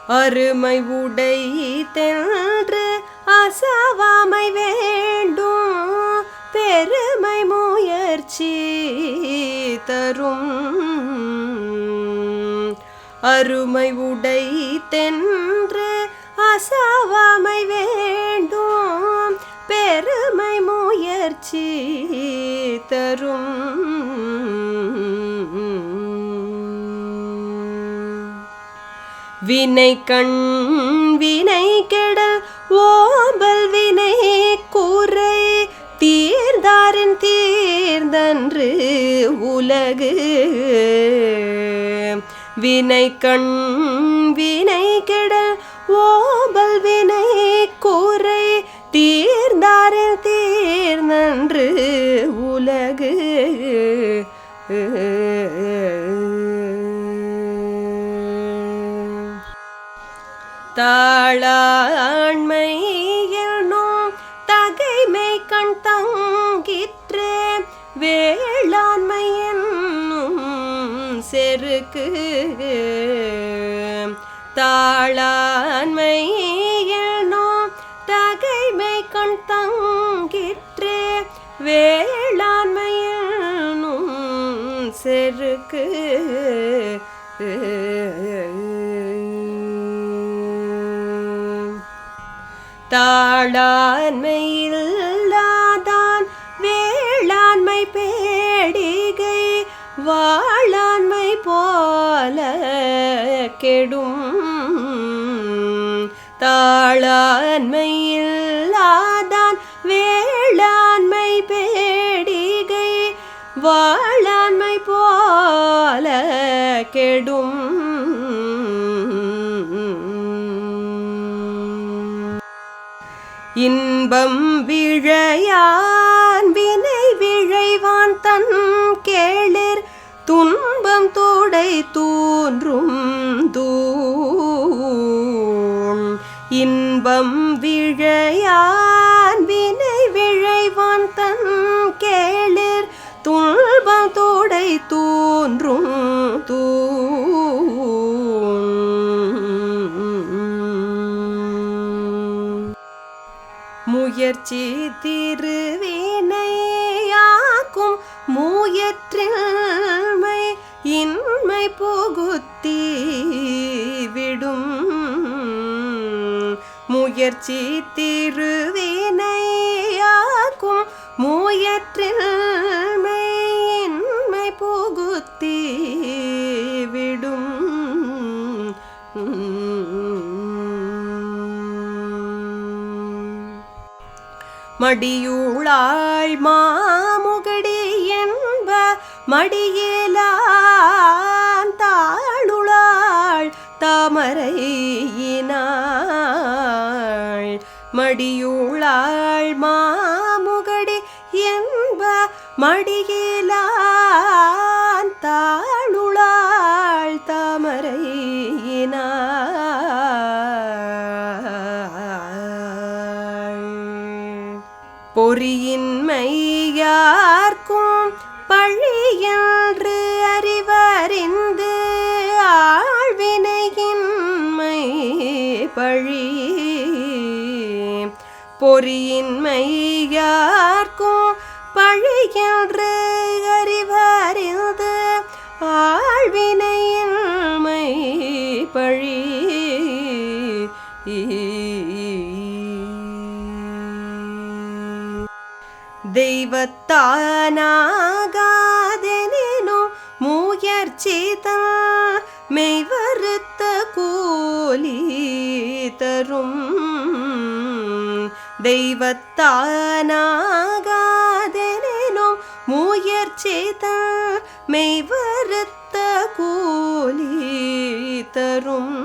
அருமை உடை தென்று அசவாமை வேண்டும் பெருமை முயற்சி தரும். அருமை உடை தென்று அசவாமை வேண்டும் பெருமை முயற்சி தரும். வினை கண் வினை கெடல் ஓம்பல் வினை கூரை தீர்ந்தாரின் தீர்ந்தன்று உலகு. வினை கண் வினை கெடல் ஓம்பல் வினை கூரை தீர்ந்தாரின் தீர்ந்தன்று உலகு. தாளாண்மை என்னும் தகைமை கண் தங்கிற்று வேளாண்மை என்னும் செருக்கு. தாளாண்மை என்னும் தகைமை கண் தங்கிற்று வேளாண்மை என்னும் செருக்கு. தாளாண்மையில்லாதான் வேளாண்மை பேடிகை வாளாண்மை போல கெடும். தாளாண்மையில்லாதான் வேளாண்மை பேடிகை வாளாண்மை போல கெடும். இன்பம் விழையான் வினை விழைவான் தன் கேளிர் துன்பம் தோடை தோன்றும் தூண். இன்பம் விழையான் வினை விழைவான் தன் கேளிர் துன்பம் தோடை தோன்றும் தூண். முயற்சி திருவினையாக்கும் முயற்றின்மை இன்மை புகுத்தி விடும். முயற்சி திருவினையாக்கும் முயற்றின்மை இன்மை புகுத்தி விடும். மடியுளாள் மாமுகடி என்ப மடியேலான் தாளுளாள் தாமரையினாள். மடியுளாள் மாமுகடி என்ப மடியேலான் தாளுளாள் தாமரையினாள். பொறியின்மையார்க்கும் பழியன்று அறிவறிந்து ஆழ்வினையின்மை பழி. பொறியின்மையார்க்கும் பழியன்று அறிவறிந்து ஆழ்வினையின்மை பழி. தெய்வத்தானாகாதெனினும் முயற்சிதான் மெய்வருத்த கூலி தரும். தெய்வத்தானாகாதெனினும் முயற்சிதான் மெய்வருத்த கூலி தரும்.